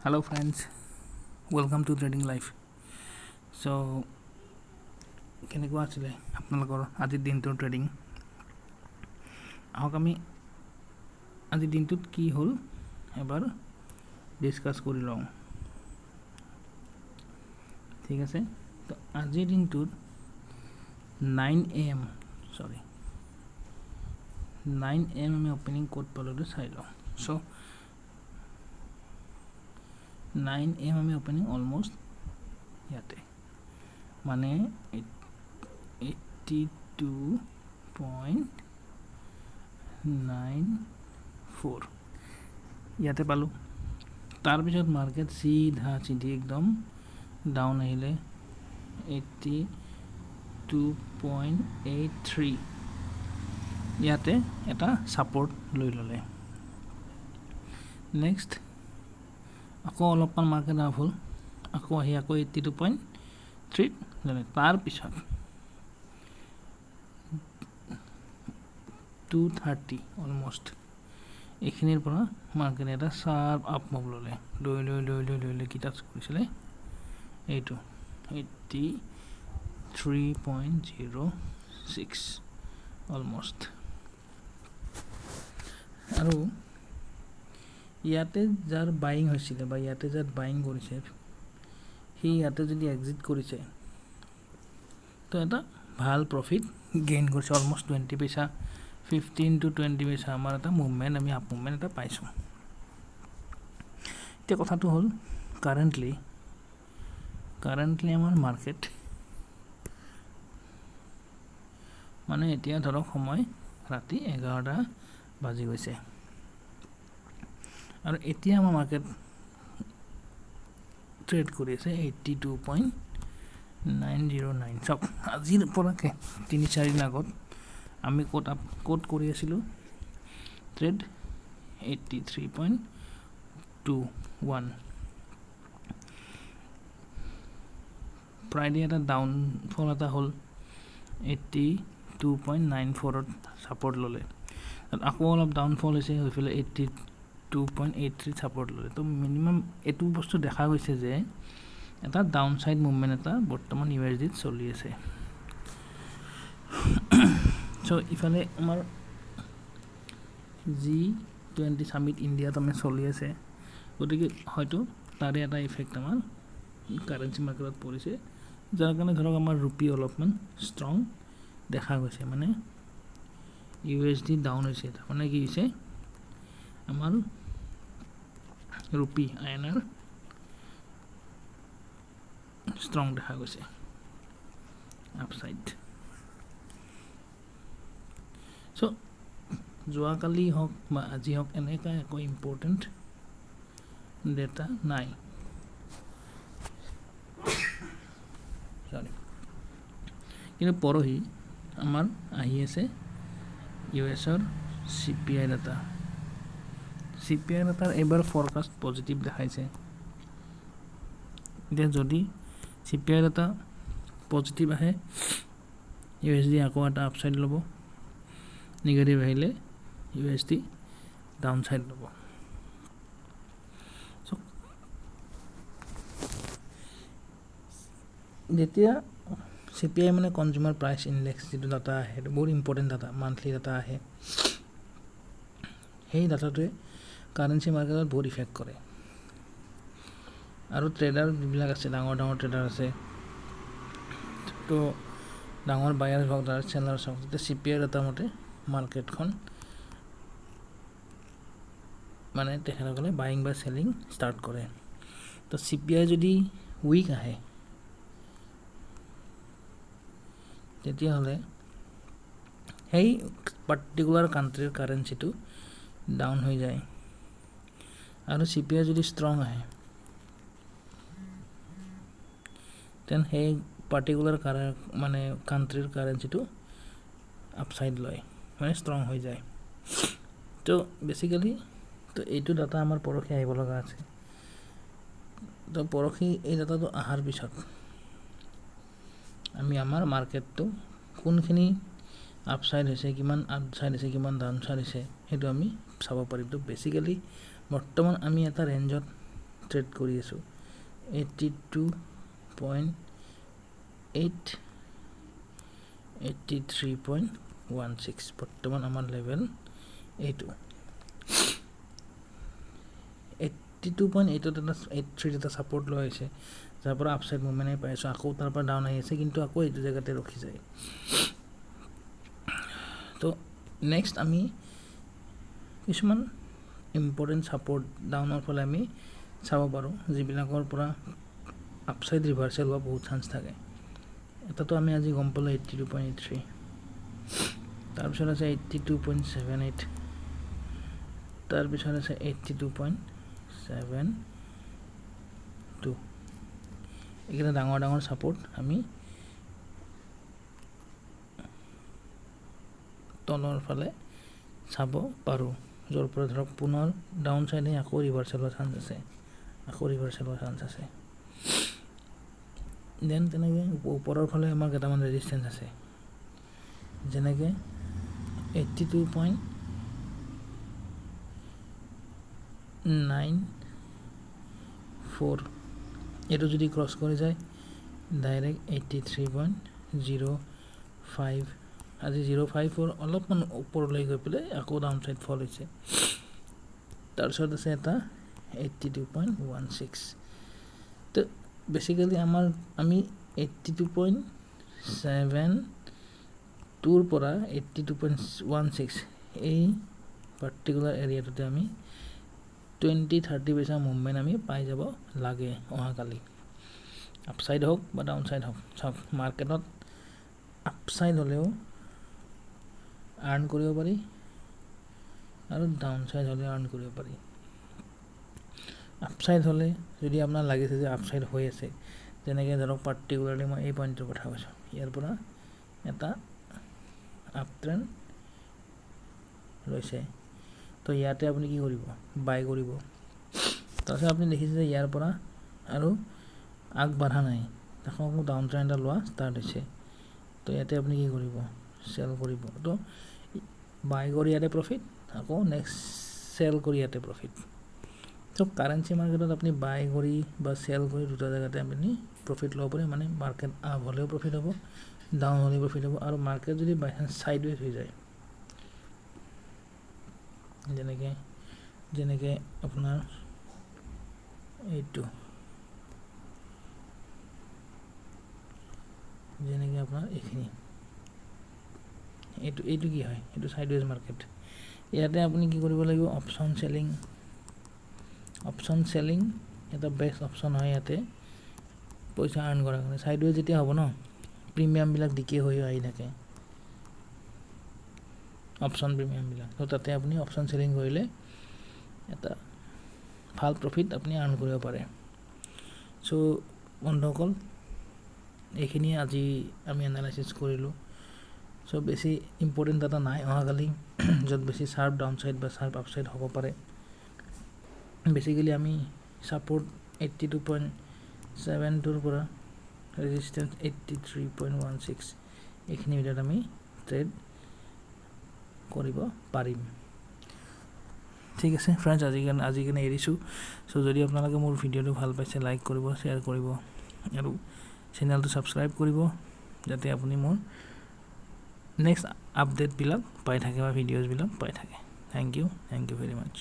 Hello friends, welcome to Tradinglife. So কেনেকুৱা আছিলে আপোনালোকৰ আজিৰ দিনটোৰ ট্ৰেডিং আহক আমি আজিৰ দিনটোত কি হ'ল এবাৰ ডিসকাস কৰি লওঁ ঠিক আছে তো আজিৰ দিনটোত 9 AM আমি ওপেনিং কোড পালো চাই লওঁ সো 9 AM আমি ওপেনিং অলমোস্ট ইয়াতে মানে 82.94 ইয়াতে পালো তাৰ পিছত মার্কেট সিধি একদম ডাউন আহিলে 82.83 ইয়াতে এটা সাপোর্ট লৈ ললে নেক্সট আকৌ অলপমান মার্কেট আপ হল আকৌ আহি আকৌ 82.3 তাৰ পিছত 230 অলমোস্ট এইখিনিৰ পৰা মাৰ্কেট এটা শাৰ্প আপ মুভ ললে লৈ কি টাচ কৰিছিলে এইটো 83.06 অলমোস্ট আৰু ইয়াতে যাৰ বাইং হৈছিল বা ইয়াতে যাৰ বাইং কৰিছে হি ইয়াতে যদি এক্সিট কৰিছে তো এটা ভাল প্ৰফিট গেইন কৰিছে অলমোস্ট 20 পইচা 15 to 20 পইচা আমাৰ এটা মুভমেন্ট আমি আপ মুভমেন্ট এটা পাইছো তে কথাটো হল কারেন্টলি আমাৰ মাৰ্কেট মানে এতিয়া ধৰক সময় ৰাতি 11টা বাজি গৈছে আৰু এতিয়া আমাৰ মাৰ্কেট ট্ৰেড কৰি আছে 82.909 সব আজিৰ পৰাকে 3-4 দিন আগত আমি কোড কৰি আছিলো ট্রেড 83.21 ফ্রাইডে এটা ডাউন ফল এটা হল 82.94 ত সাপোর্ট ললে আকৌ অলপ ডাউন ফল হৈছে হৈফলে 82.83 সাপোর্ট ললে তো মিনিমাম এটু বস্তু দেখা গৈছে যে এটা ডাউন সাইড মুভমেন্ট এটা বৰ্তমান USD চলি আছে সো ইফালে আমাৰ G20 সামিট ইন্ডিয়াত আমি চলি আছে গতিকে হয়তো তাৰে এটা ইফেক্ট আমাৰ কাৰেন্সি মাৰ্কেটত পৰিছে যাৰ কাৰণে ধৰক আমাৰ ৰুপি অলপমান ষ্ট্ৰং দেখা গৈছে মানে USD ডাউন হৈছে মানে কি হৈছে আমাৰ ৰুপি INR ষ্ট্ৰং দেখা গৈছে আপসাইড সো যোৱাকালি হওক বা আজি হওক এনেকা একো ইম্পৰ্টেন্ট ডেটা নাই কিন্তু পৰহি আমাৰ আহি আছে ইউএছৰ CPI ডাটা ডাটাৰ এবাৰ ফৰকাস্ট পজিটিভ দেখাইছে এতিয়া যদি CPI ডাটা পজিটিভ আহে USD আকৌ এটা আপসাইড ল'ব নেগেটিভ আহিলে USD ডাউন সাইড ল'ব সো যেতিয়া CPI মানে কনজিউমার প্রাইস ইনডেক্স যেটো ডাটা আহে বহুত ইম্পর্টেন্ট ডাটা মান্থলি ডাটা আহে সেই ডাটাটোৱে কাৰেন্সি মাৰ্কেটত বহুত ইফেক্ট কৰে আৰু ট্ৰেডাৰ যিবিলাক আছে ডাঙৰ ট্ৰেডাৰ আছে তো ডাঙৰ বায়াৰ হওক তাৰ সেলাৰ হওক তেতিয়া CPI ডাটা মতে মাৰ্কেটখন মানে তেখেতসকলে বাইং বা সেলিং স্টাৰ্ট কৰে তো CPI যদি উইক আহে তেতিয়া হলে সেই পাৰ্টিকুলাৰ কান্ট্ৰিৰ কাৰেন্সিটো ডাউন হৈ যায় আৰু CPI যদি ষ্ট্ৰং আহে তেন সেই পাৰ্টিকুলাৰ মানে কান্ট্ৰিৰ কাৰেন্সিটো আপসাইড লয় মানে ষ্ট্ৰং হৈ যায় তো বেসিক্যালি তো এইটো ডাটা আমাৰ পৰখি আহিব লগা আছে তো পৰখি এই ডাটাটো আহাৰ পিছত আমি আমাৰ মার্কেটটো কোনখিনি আপসাইড হৈছে কিমান আপসাইড হৈছে কিমান ডাউন সাইড হৈছে হেতু আমি চাব পাৰিম তো বেসিক্যালি বৰ্তমান আমি এটা ৰেঞ্জত ট্ৰেড কৰি আছোঁ 82.8 83.16 বৰ্তমান আমাৰ লেভেল এইটো 82.8 এটা 83 এটা সাপোৰ্ট লৈ আছে যাৰ পৰা আপসাইড মুভমেন্ট পাইছো আকৌ তাৰ পৰা ডাউন আহি আছে কিন্তু আকৌ এইটো জায়গাতে ৰখি যায় তো নেক্সট আমি কিছুমান ইম্পৰ্টেন্ট সাপোৰ্ট ডাউনৰ ফালে আমি চাব পাৰো যিবিলাকৰ পৰা আপসাইড ৰিভাৰ্সেল হোৱা বহুত চান্স থাকে এটাতো আমি আজি গম পালো 82.83 তাৰ পিছত আছে 82.78 তাৰ পিছত আছে 82.72 একেটা ডাঙৰ ডাঙৰ সাপোৰ্ট আমি তলৰ ফালে চাব পাৰো যৰ পৰা ধৰক পুনৰ ডাউন সাইডে আকৌ ৰিভাৰ্সেল হোৱাৰ চান্স আছে দেন তেনেকে ওপৰৰ ফালে আমাৰ কেইটামান ৰেজিস্ট্যান্স আছে যেনেকে 82.94 এটো যদি ক্ৰস কৰি যায় ডাইৰেক্ট 83.05 আজি 054 অলপমান ওপৰলৈ গৈ পেলাই আকৌ ডাউন সাইড ফল হৈছে তাৰ পিছত আছে এটা 82.16 তো বেসিক্যালি আমি 82.7 টুৰ পৰা 82.16 এই পার্টিকুলার এরিয়াটোতে আমি 20-30 পইচা মুভমেন্ট আমি পাই যাব লাগে অহাকালি আপসাইড হোক বা ডাউন সাইড হোক সব মার্কেটত আপসাইড হলেও আর্ন কৰিব পাৰি আৰু ডাউন সাইড হলে আৰ্ন কৰিব পাৰি আপসাইড হলে যদি আপোনাৰ লাগিছে যে আপসাইড হৈ আছে যেনেকৈ ধৰক পাৰ্টিকুলাৰলি মই এই পয়েন্টৰ কথা কৈছো ইয়াৰ পৰা এটা আপ ট্ৰেন্ড লৈছে তো ইয়াতে আপুনি কি কৰিব বাই কৰিব তাৰপিছত আপুনি দেখিছে যে ইয়াৰ পৰা আৰু আগবাঢ়া নাই দেখোন ডাউন ট্ৰেন্ড এটা লোৱা ষ্টাৰ্ট হৈছে তো ইয়াতে আপুনি কি কৰিব সেল কৰিব তো বাই কৰি ইয়াতে প্ৰফিট আকৌ নেক্সট সেল কৰি ইয়াতে প্ৰফিট তো কাৰেন্সি মাৰ্কেটত আপনি বাই কৰি বা সেল কৰি দুটা জায়গাতে আপনি প্ৰফিট লব পাৰে মানে মাৰ্কেট আপ হলেও প্ৰফিট হ'ব ডাউন হলেও প্ৰফিট হ'ব আৰু মাৰ্কেট যদি বাই চান্স সাইডওয়েজ হৈ যায় যেনেকে আপোনাৰ এইটো যেনেকে আপোনাৰ এইখিনি এইটো কি হয় এইটো সাইডওয়েজ মাৰ্কেট ইয়াতে আপুনি কি কৰিব লাগিব অপশন সেলিং এটা বেস্ট অপশন হয় ইয়াতে পইচা আৰ্ন কৰাৰ কাৰণে সাইডওয়েজ যেতিয়া হ'ব ন প্ৰিমিয়াম বিলাক ডিকে হৈ আহি থাকে অপশন প্ৰিমিয়াম বিলাক তো তাতে আপনি অপশন সেলিং কৰিলে এটা ভাল প্ৰফিট আপনি আৰ্ন কৰিব পাৰে সো বন্ধুসকল এইখিনি আজি আমি এনালাইসিস কৰিলো সো বেছি ইম্পৰ্টেন্ট ডাটা নাই অহাকালি যত বেছি শাৰ্প ডাউন সাইড বা শাৰ্প আপ সাইড হ'ব পাৰে বেসিক্যালি আমি সাপোৰ্ট 82.7 টুৰ পৰা ৰেজিস্ট্যান্স 83.16 এইখিনি ভিতৰত আমি ট্ৰেড কৰিব পাৰিম ঠিক আছে ফ্ৰেন্ডস আজি কাৰণে এৰিছো সো যদি আপোনালোকে মোৰ ভিডিওটো ভাল পাইছে লাইক কৰিব শেয়াৰ কৰিব আৰু চেনেলটো সাবস্ক্ৰাইব কৰিব যাতে আপুনি মোৰ নেক্সট আপডেট বিলাক পাই থাকে বা ভিডিওজ বিলাক পাই থাকে থ্যাংক ইউ ভেরি মাচ